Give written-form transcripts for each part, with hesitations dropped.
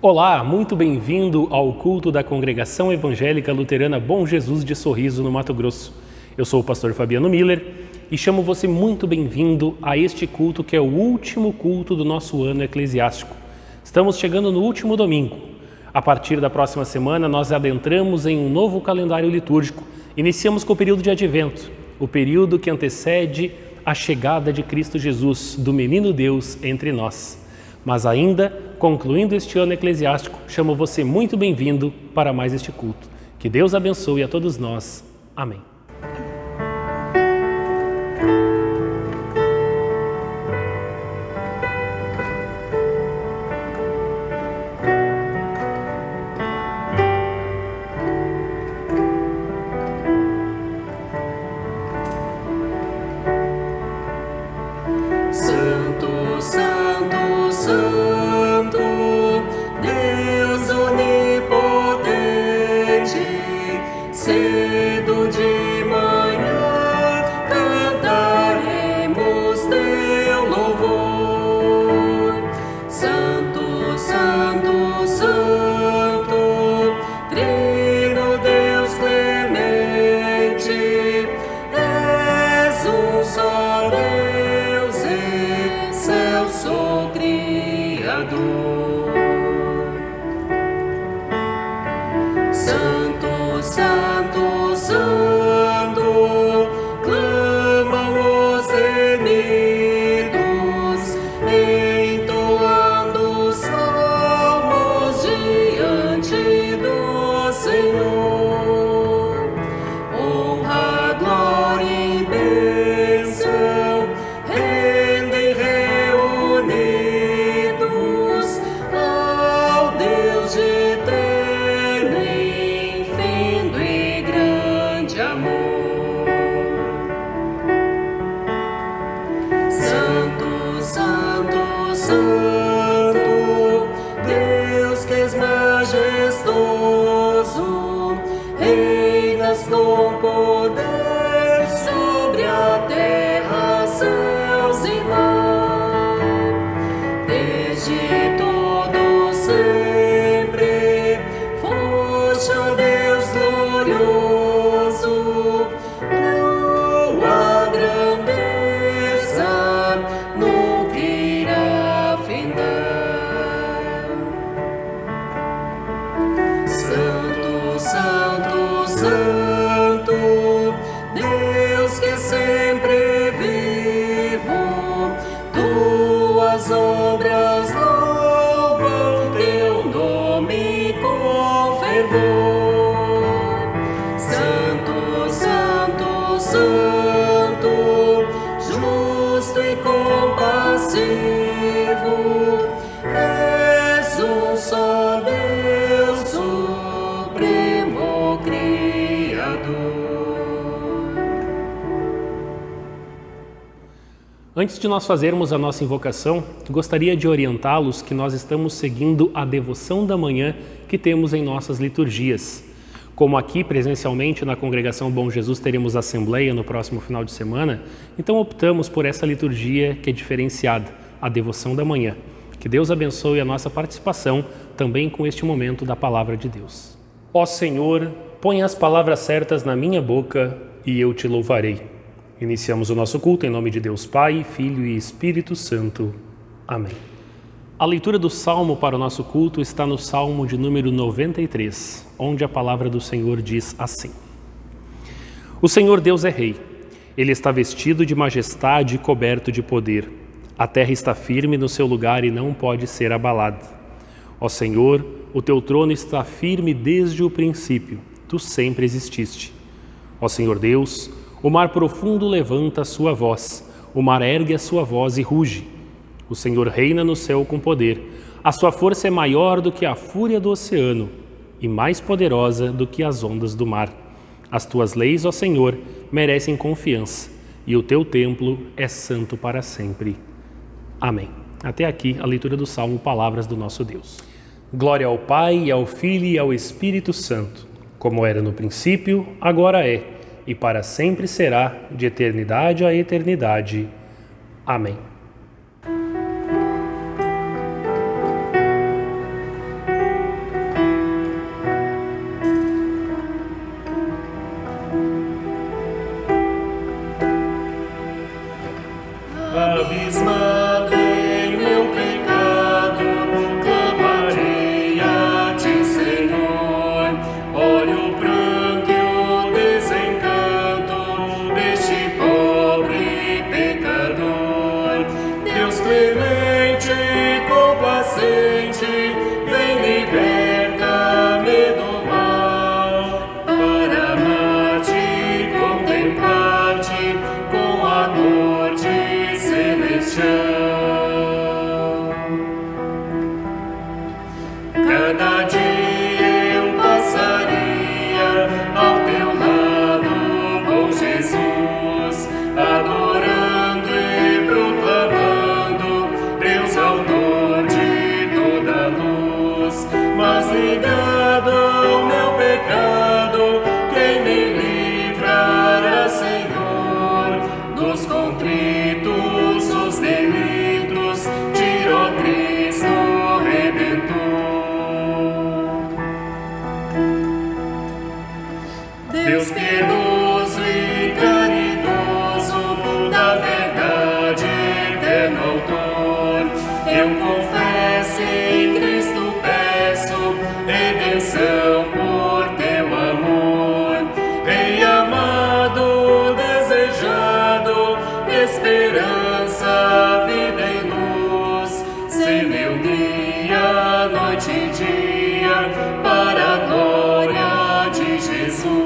Olá, muito bem-vindo ao culto da Congregação Evangélica Luterana Bom Jesus de Sorriso, no Mato Grosso. Eu sou o pastor Fabiano Miller e chamo você muito bem-vindo a este culto que é o último culto do nosso ano eclesiástico. Estamos chegando no último domingo. A partir da próxima semana, nós adentramos em um novo calendário litúrgico. Iniciamos com o período de Advento, o período que antecede a chegada de Cristo Jesus, do Menino Deus entre nós. Mas ainda, concluindo este ano eclesiástico, chamo você muito bem-vindo para mais este culto. Que Deus abençoe a todos nós. Amém. Antes de nós fazermos a nossa invocação, gostaria de orientá-los que nós estamos seguindo a devoção da manhã que temos em nossas liturgias. Como aqui presencialmente na Congregação Bom Jesus teremos assembleia no próximo final de semana, então optamos por essa liturgia que é diferenciada, a devoção da manhã. Que Deus abençoe a nossa participação também com este momento da Palavra de Deus. Ó Senhor, põe as palavras certas na minha boca e eu te louvarei. Iniciamos o nosso culto em nome de Deus Pai, Filho e Espírito Santo. Amém. A leitura do Salmo para o nosso culto está no Salmo de número 93, onde a palavra do Senhor diz assim: O Senhor Deus é Rei. Ele está vestido de majestade e coberto de poder. A terra está firme no seu lugar e não pode ser abalada. Ó Senhor, o teu trono está firme desde o princípio. Tu sempre exististe. Ó Senhor Deus, o mar profundo levanta a sua voz, o mar ergue a sua voz e ruge. O Senhor reina no céu com poder. A sua força é maior do que a fúria do oceano e mais poderosa do que as ondas do mar. As tuas leis, ó Senhor, merecem confiança e o teu templo é santo para sempre. Amém. Até aqui a leitura do Salmo, palavras do nosso Deus. Glória ao Pai, ao Filho e ao Espírito Santo, como era no princípio, agora é, e para sempre será, de eternidade a eternidade. Amém. Cada dia eu passaria ao teu lado, bom Jesus, adorando e proclamando Deus, autor de toda luz. Mas ligado ao meu pecado, quem me livrará, Senhor, dos contritos, os delitos, tirou Cristo Redentor. Deus piedoso e caridoso, da verdade eterno autor, eu confesso em Cristo peço redenção por teu amor. Rei amado, desejado, esperança, vida e luz, ser meu guia, noite e dia, para a glória de Jesus.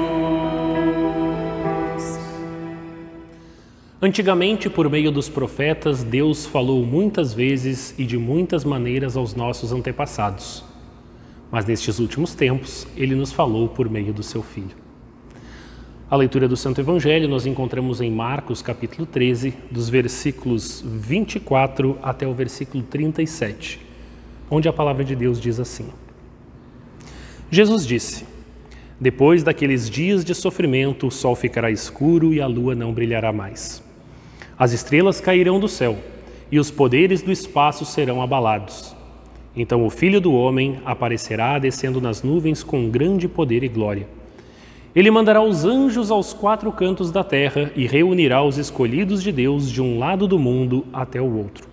Antigamente, por meio dos profetas, Deus falou muitas vezes e de muitas maneiras aos nossos antepassados. Mas nestes últimos tempos, Ele nos falou por meio do Seu Filho. A leitura do Santo Evangelho nós encontramos em Marcos, capítulo 13, dos versículos 24 até o versículo 37, onde a palavra de Deus diz assim: Jesus disse: depois daqueles dias de sofrimento, o sol ficará escuro e a lua não brilhará mais. As estrelas cairão do céu e os poderes do espaço serão abalados. Então o Filho do Homem aparecerá descendo nas nuvens com grande poder e glória. Ele mandará os anjos aos quatro cantos da terra e reunirá os escolhidos de Deus de um lado do mundo até o outro.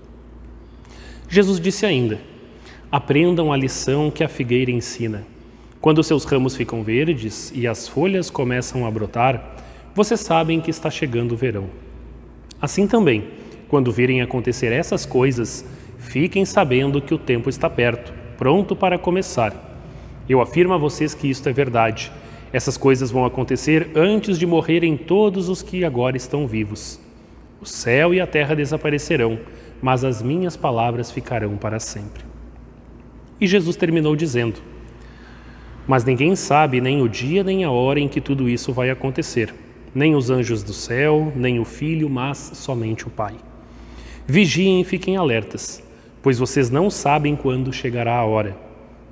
Jesus disse ainda: aprendam a lição que a figueira ensina. Quando seus ramos ficam verdes e as folhas começam a brotar, vocês sabem que está chegando o verão. Assim também, quando virem acontecer essas coisas, fiquem sabendo que o tempo está perto, pronto para começar. Eu afirmo a vocês que isto é verdade. Essas coisas vão acontecer antes de morrerem todos os que agora estão vivos. O céu e a terra desaparecerão, mas as minhas palavras ficarão para sempre. E Jesus terminou dizendo: mas ninguém sabe nem o dia nem a hora em que tudo isso vai acontecer, nem os anjos do céu, nem o Filho, mas somente o Pai. Vigiem e fiquem alertas, pois vocês não sabem quando chegará a hora.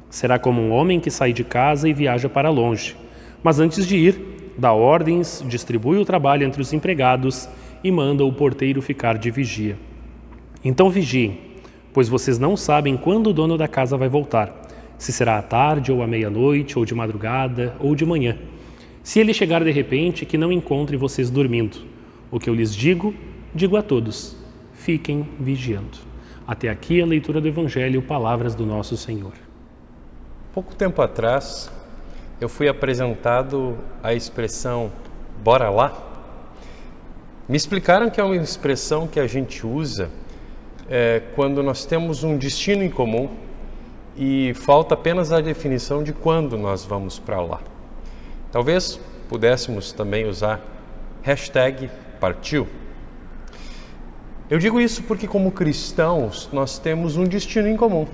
Será como um homem que sai de casa e viaja para longe, mas antes de ir, dá ordens, distribui o trabalho entre os empregados e manda o porteiro ficar de vigia. Então vigiem, pois vocês não sabem quando o dono da casa vai voltar, se será à tarde ou à meia-noite, ou de madrugada, ou de manhã. Se ele chegar de repente, que não encontre vocês dormindo. O que eu lhes digo, digo a todos: fiquem vigiando. Até aqui a leitura do Evangelho, palavras do nosso Senhor. Pouco tempo atrás, eu fui apresentado a expressão "bora lá". Me explicaram que é uma expressão que a gente usa quando nós temos um destino em comum e falta apenas a definição de quando nós vamos para lá. Talvez pudéssemos também usar #partiu. Eu digo isso porque, como cristãos, nós temos um destino em comum,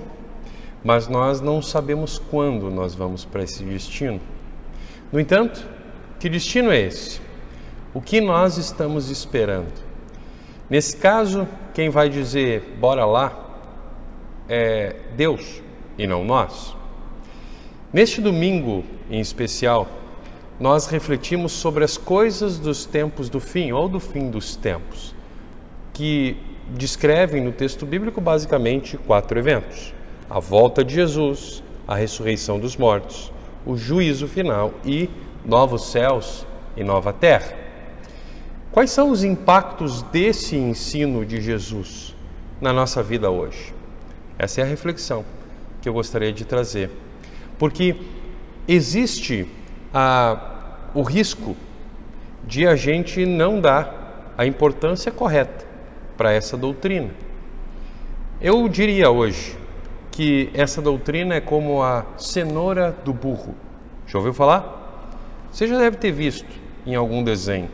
mas nós não sabemos quando nós vamos para esse destino. No entanto, que destino é esse? O que nós estamos esperando? Nesse caso, quem vai dizer "bora lá" é Deus e não nós. Neste domingo em especial, nós refletimos sobre as coisas dos tempos do fim, ou do fim dos tempos, que descrevem no texto bíblico basicamente 4 eventos: a volta de Jesus, a ressurreição dos mortos, o juízo final e novos céus e nova terra. Quais são os impactos desse ensino de Jesus na nossa vida hoje? Essa é a reflexão que eu gostaria de trazer, porque existe o risco de a gente não dar a importância correta para essa doutrina. Eu diria hoje que essa doutrina é como a cenoura do burro. Já ouviu falar? Você já deve ter visto em algum desenho.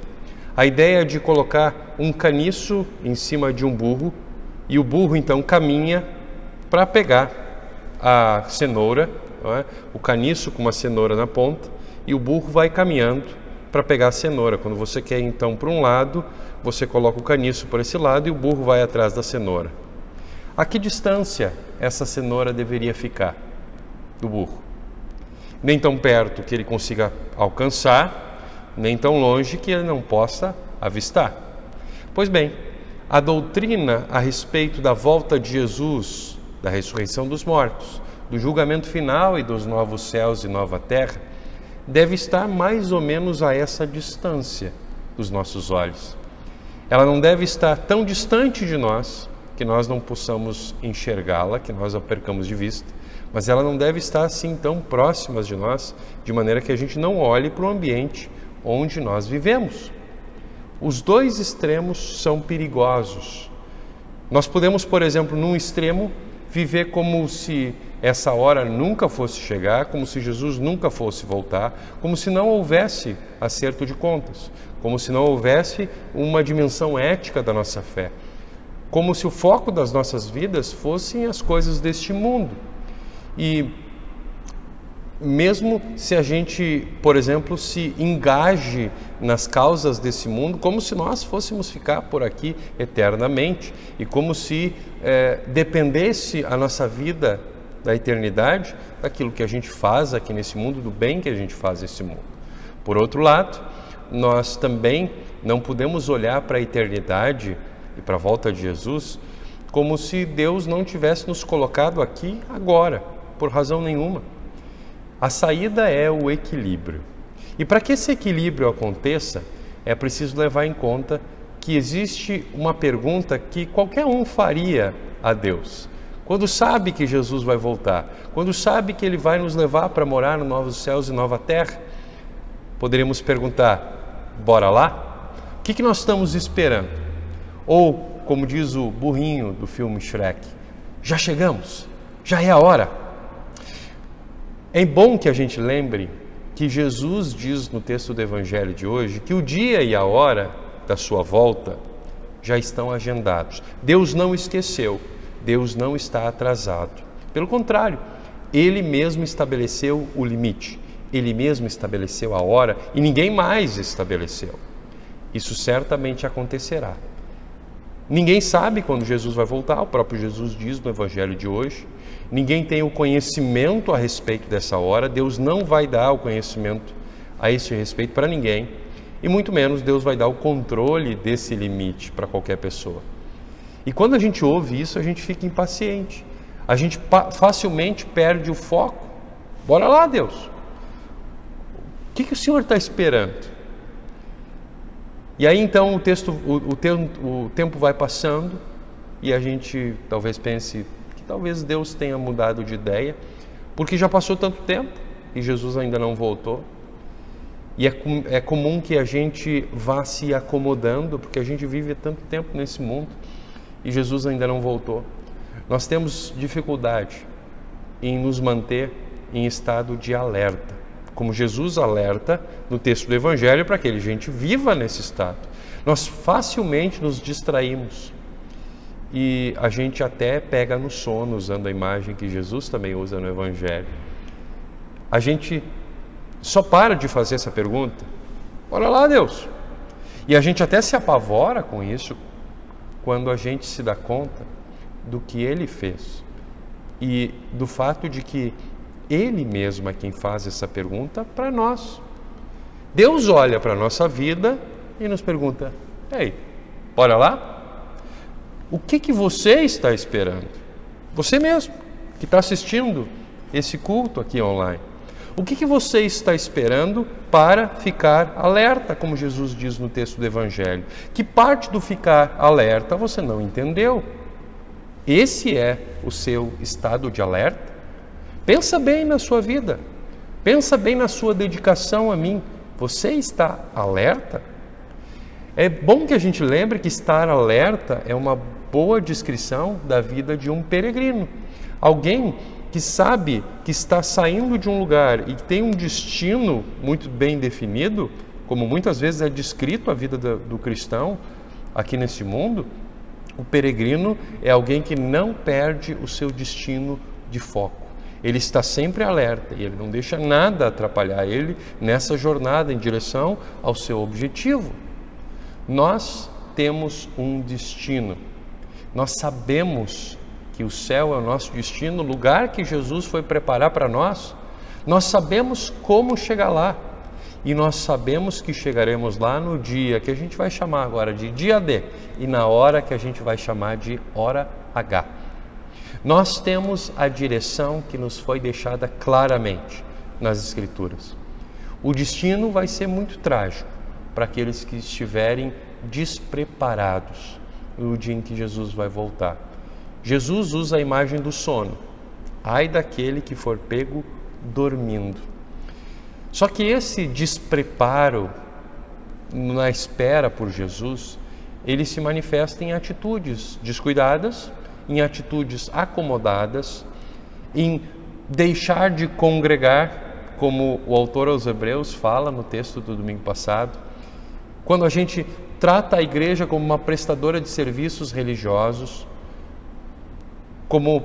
A ideia de colocar um caniço em cima de um burro e o burro então caminha para pegar a cenoura, não é? O caniço com uma cenoura na ponta, e o burro vai caminhando para pegar a cenoura. Quando você quer ir então para um lado, você coloca o caniço por esse lado e o burro vai atrás da cenoura. A que distância essa cenoura deveria ficar do burro? Nem tão perto que ele consiga alcançar, nem tão longe que ele não possa avistar. Pois bem, a doutrina a respeito da volta de Jesus, da ressurreição dos mortos, do julgamento final e dos novos céus e nova terra, deve estar mais ou menos a essa distância dos nossos olhos. Ela não deve estar tão distante de nós que nós não possamos enxergá-la, que nós a percamos de vista, mas ela não deve estar assim tão próxima de nós, de maneira que a gente não olhe para o ambiente onde nós vivemos. Os dois extremos são perigosos. Nós podemos, por exemplo, num extremo, viver como se essa hora nunca fosse chegar, como se Jesus nunca fosse voltar, como se não houvesse acerto de contas, como se não houvesse uma dimensão ética da nossa fé, como se o foco das nossas vidas fossem as coisas deste mundo. E mesmo se a gente, por exemplo, se engaje nas causas desse mundo, como se nós fôssemos ficar por aqui eternamente e como se dependesse a nossa vida da eternidade daquilo que a gente faz aqui nesse mundo, do bem que a gente faz nesse mundo. Por outro lado, nós também não podemos olhar para a eternidade e para a volta de Jesus como se Deus não tivesse nos colocado aqui agora, por razão nenhuma. A saída é o equilíbrio. E para que esse equilíbrio aconteça, é preciso levar em conta que existe uma pergunta que qualquer um faria a Deus. Quando sabe que Jesus vai voltar, quando sabe que Ele vai nos levar para morar nos novos céus e nova terra, poderíamos perguntar, bora lá? O que nós estamos esperando? Ou, como diz o burrinho do filme Shrek, já chegamos, já é a hora. É bom que a gente lembre que Jesus diz no texto do Evangelho de hoje que o dia e a hora da sua volta já estão agendados. Deus não esqueceu, Deus não está atrasado. Pelo contrário, Ele mesmo estabeleceu o limite, Ele mesmo estabeleceu a hora e ninguém mais estabeleceu. Isso certamente acontecerá. Ninguém sabe quando Jesus vai voltar, o próprio Jesus diz no Evangelho de hoje. Ninguém tem o conhecimento a respeito dessa hora, Deus não vai dar o conhecimento a esse respeito para ninguém, e muito menos Deus vai dar o controle desse limite para qualquer pessoa. E quando a gente ouve isso, a gente fica impaciente, a gente facilmente perde o foco. Bora lá, Deus! O que o Senhor está esperando? E aí então o tempo vai passando e a gente talvez pense que talvez Deus tenha mudado de ideia, porque já passou tanto tempo e Jesus ainda não voltou. E é comum que a gente vá se acomodando, porque a gente vive tanto tempo nesse mundo e Jesus ainda não voltou. Nós temos dificuldade em nos manter em estado de alerta, como Jesus alerta no texto do Evangelho para que a gente viva nesse estado. Nós facilmente nos distraímos e a gente até pega no sono, usando a imagem que Jesus também usa no Evangelho. A gente só para de fazer essa pergunta, olha lá, Deus! E a gente até se apavora com isso quando a gente se dá conta do que Ele fez e do fato de que Ele mesmo é quem faz essa pergunta para nós. Deus olha para a nossa vida e nos pergunta, ei, bora lá? O que você está esperando? Você mesmo, que está assistindo esse culto aqui online. O que você está esperando para ficar alerta, como Jesus diz no texto do Evangelho? Que parte do ficar alerta você não entendeu? Esse é o seu estado de alerta? Pensa bem na sua vida, pensa bem na sua dedicação a mim. Você está alerta? É bom que a gente lembre que estar alerta é uma boa descrição da vida de um peregrino. Alguém que sabe que está saindo de um lugar e que tem um destino muito bem definido, como muitas vezes é descrito a vida do cristão aqui nesse mundo. O peregrino é alguém que não perde o seu destino de foco. Ele está sempre alerta e ele não deixa nada atrapalhar ele nessa jornada em direção ao seu objetivo. Nós temos um destino. Nós sabemos que o céu é o nosso destino, o lugar que Jesus foi preparar para nós. Nós sabemos como chegar lá. E nós sabemos que chegaremos lá no dia que a gente vai chamar agora de dia D e na hora que a gente vai chamar de hora H. Nós temos a direção que nos foi deixada claramente nas Escrituras. O destino vai ser muito trágico para aqueles que estiverem despreparados no dia em que Jesus vai voltar. Jesus usa a imagem do sono. Ai daquele que for pego dormindo. Só que esse despreparo na espera por Jesus, ele se manifesta em atitudes descuidadas, em atitudes acomodadas, em deixar de congregar, como o autor aos Hebreus fala no texto do domingo passado, quando a gente trata a igreja como uma prestadora de serviços religiosos, como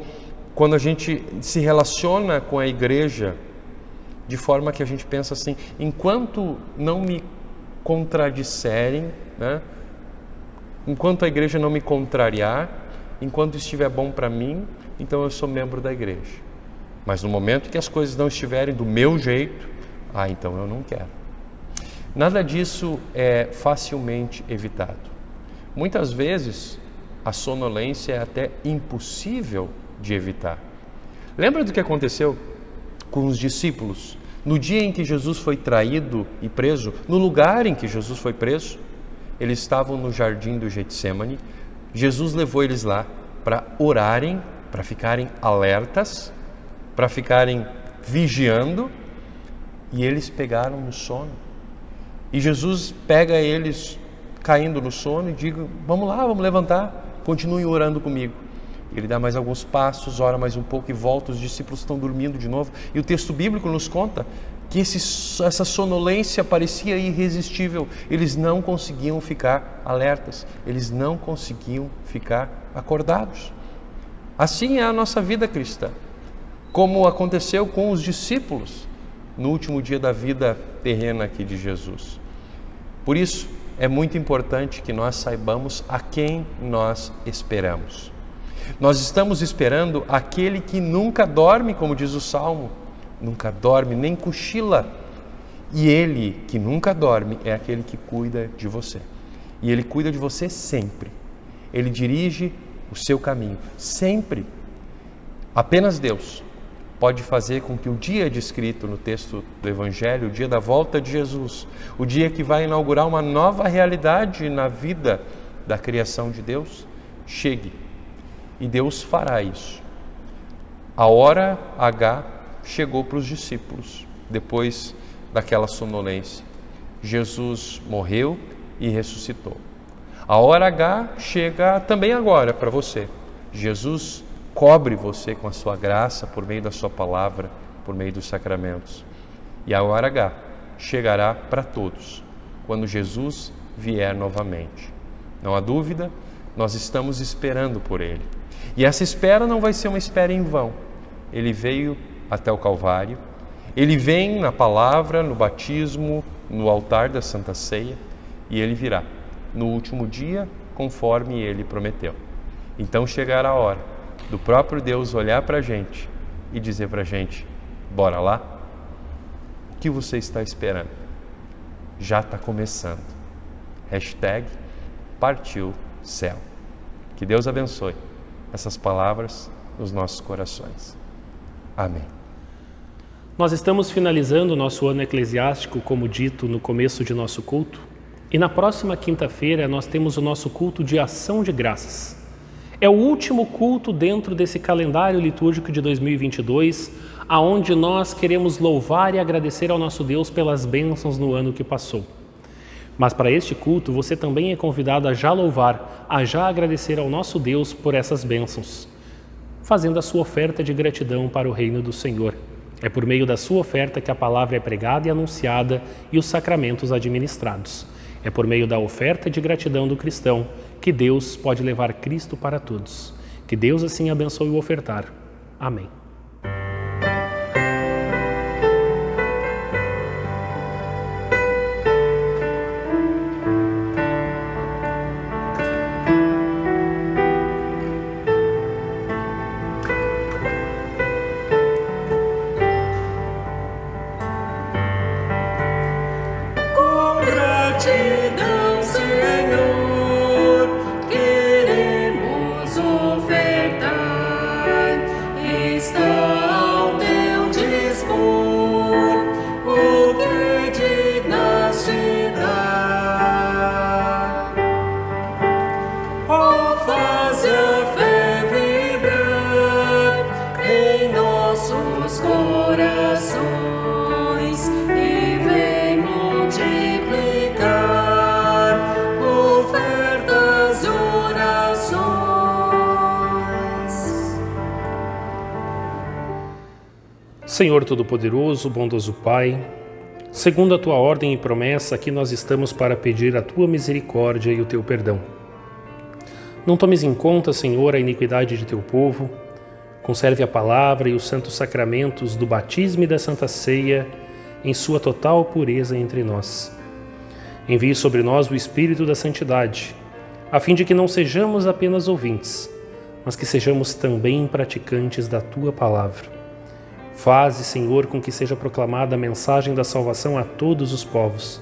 quando a gente se relaciona com a igreja de forma que a gente pensa assim, enquanto não me contradisserem, né? Enquanto a igreja não me contrariar, enquanto estiver bom para mim, então eu sou membro da igreja. Mas no momento que as coisas não estiverem do meu jeito, então eu não quero. Nada disso é facilmente evitado. Muitas vezes a sonolência é até impossível de evitar. Lembra do que aconteceu com os discípulos no dia em que Jesus foi traído e preso, no lugar em que Jesus foi preso? Eles estavam no jardim do Getsêmani. Jesus levou eles lá para orarem, para ficarem alertas, para ficarem vigiando, e eles pegaram no sono. E Jesus pega eles caindo no sono e diz: vamos lá, vamos levantar, continuem orando comigo. Ele dá mais alguns passos, ora mais um pouco e volta, os discípulos estão dormindo de novo. E o texto bíblico nos conta que essa sonolência parecia irresistível. Eles não conseguiam ficar alertas, eles não conseguiam ficar acordados. Assim é a nossa vida cristã, como aconteceu com os discípulos no último dia da vida terrena aqui de Jesus. Por isso, é muito importante que nós saibamos a quem nós esperamos. Nós estamos esperando aquele que nunca dorme, como diz o Salmo, nunca dorme, nem cochila. E ele que nunca dorme é aquele que cuida de você. E ele cuida de você sempre. Ele dirige o seu caminho, sempre. Apenas Deus pode fazer com que o dia descrito no texto do Evangelho, o dia da volta de Jesus, o dia que vai inaugurar uma nova realidade na vida da criação de Deus, chegue. E Deus fará isso. A hora H chegou para os discípulos, depois daquela sonolência. Jesus morreu e ressuscitou. A hora H chega também agora para você. Jesus cobre você com a sua graça por meio da sua palavra, por meio dos sacramentos. E a hora H chegará para todos, quando Jesus vier novamente. Não há dúvida, nós estamos esperando por Ele. E essa espera não vai ser uma espera em vão. Ele veio até o Calvário, Ele vem na palavra, no batismo, no altar da Santa Ceia, e Ele virá no último dia, conforme Ele prometeu. Então chegará a hora do próprio Deus olhar para a gente e dizer para a gente: bora lá? O que você está esperando? Já está começando. #partiu céu. Que Deus abençoe essas palavras nos nossos corações. Amém. Nós estamos finalizando o nosso ano eclesiástico, como dito no começo de nosso culto, e na próxima quinta-feira nós temos o nosso culto de ação de graças. É o último culto dentro desse calendário litúrgico de 2022, aonde nós queremos louvar e agradecer ao nosso Deus pelas bênçãos no ano que passou. Mas para este culto, você também é convidado a já louvar, a já agradecer ao nosso Deus por essas bênçãos, fazendo a sua oferta de gratidão para o reino do Senhor. É por meio da sua oferta que a palavra é pregada e anunciada e os sacramentos administrados. É por meio da oferta de gratidão do cristão que Deus pode levar Cristo para todos. Que Deus assim abençoe o ofertar. Amém. gratidão, Senhor, queremos ofertar. Está ao teu dispor o que dignaste dar. Oh, faz a fé vibrar em nossos corações e vem multiplicar ofertas e orações. Senhor Todo-Poderoso, bondoso Pai, segundo a Tua ordem e promessa, aqui nós estamos para pedir a Tua misericórdia e o Teu perdão. Não tomes em conta, Senhor, a iniquidade de Teu povo, conserve a palavra e os santos sacramentos do batismo e da Santa Ceia em sua total pureza entre nós. Envie sobre nós o Espírito da Santidade, a fim de que não sejamos apenas ouvintes, mas que sejamos também praticantes da Tua palavra. Faze, Senhor, com que seja proclamada a mensagem da salvação a todos os povos.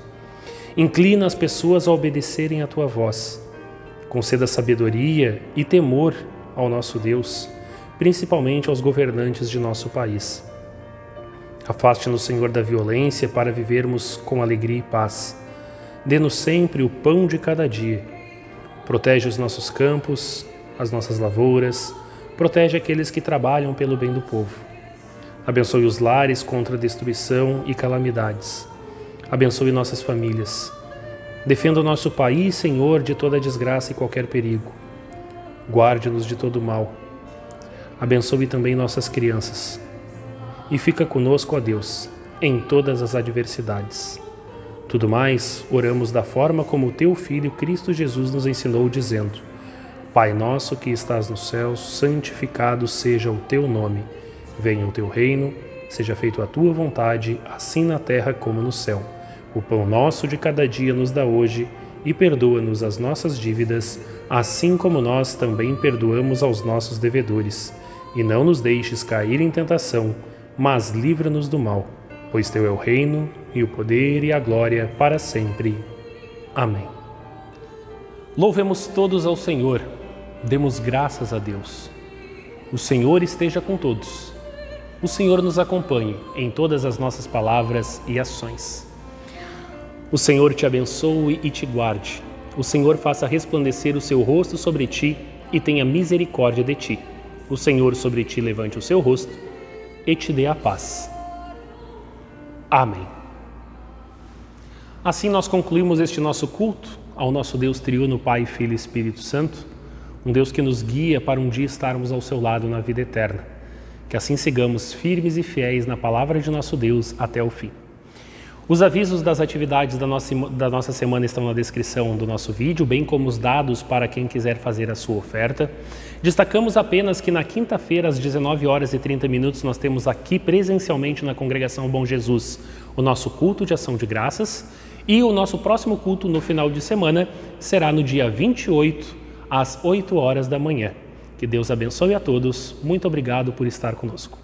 Inclina as pessoas a obedecerem à Tua voz. Conceda sabedoria e temor ao nosso Deus, principalmente aos governantes de nosso país. Afaste-nos, Senhor, da violência para vivermos com alegria e paz. Dê-nos sempre o pão de cada dia. Protege os nossos campos, as nossas lavouras, protege aqueles que trabalham pelo bem do povo. Abençoe os lares contra destruição e calamidades. Abençoe nossas famílias. Defenda o nosso país, Senhor, de toda desgraça e qualquer perigo. Guarde-nos de todo mal. Abençoe também nossas crianças. E fica conosco, ó Deus, em todas as adversidades. Tudo mais, oramos da forma como o Teu Filho, Cristo Jesus, nos ensinou, dizendo: Pai nosso que estás nos céus, santificado seja o Teu nome. Venha o Teu reino, seja feita a Tua vontade, assim na terra como no céu. O pão nosso de cada dia nos dá hoje, e perdoa-nos as nossas dívidas, assim como nós também perdoamos aos nossos devedores. E não nos deixes cair em tentação, mas livra-nos do mal, pois Teu é o reino, e o poder e a glória para sempre. Amém. Louvemos todos ao Senhor, demos graças a Deus. O Senhor esteja com todos. O Senhor nos acompanhe em todas as nossas palavras e ações. O Senhor te abençoe e te guarde. O Senhor faça resplandecer o seu rosto sobre ti e tenha misericórdia de ti. O Senhor sobre ti levante o seu rosto e te dê a paz. Amém. Assim nós concluímos este nosso culto ao nosso Deus triuno, Pai, Filho e Espírito Santo, um Deus que nos guia para um dia estarmos ao seu lado na vida eterna. Que assim sigamos firmes e fiéis na palavra de nosso Deus até o fim. Os avisos das atividades da nossa semana estão na descrição do nosso vídeo, bem como os dados para quem quiser fazer a sua oferta. Destacamos apenas que na quinta-feira, às 19h30, nós temos aqui presencialmente na Congregação Bom Jesus o nosso culto de ação de graças, e o nosso próximo culto no final de semana será no dia 28, às 8 horas da manhã. Que Deus abençoe a todos. Muito obrigado por estar conosco.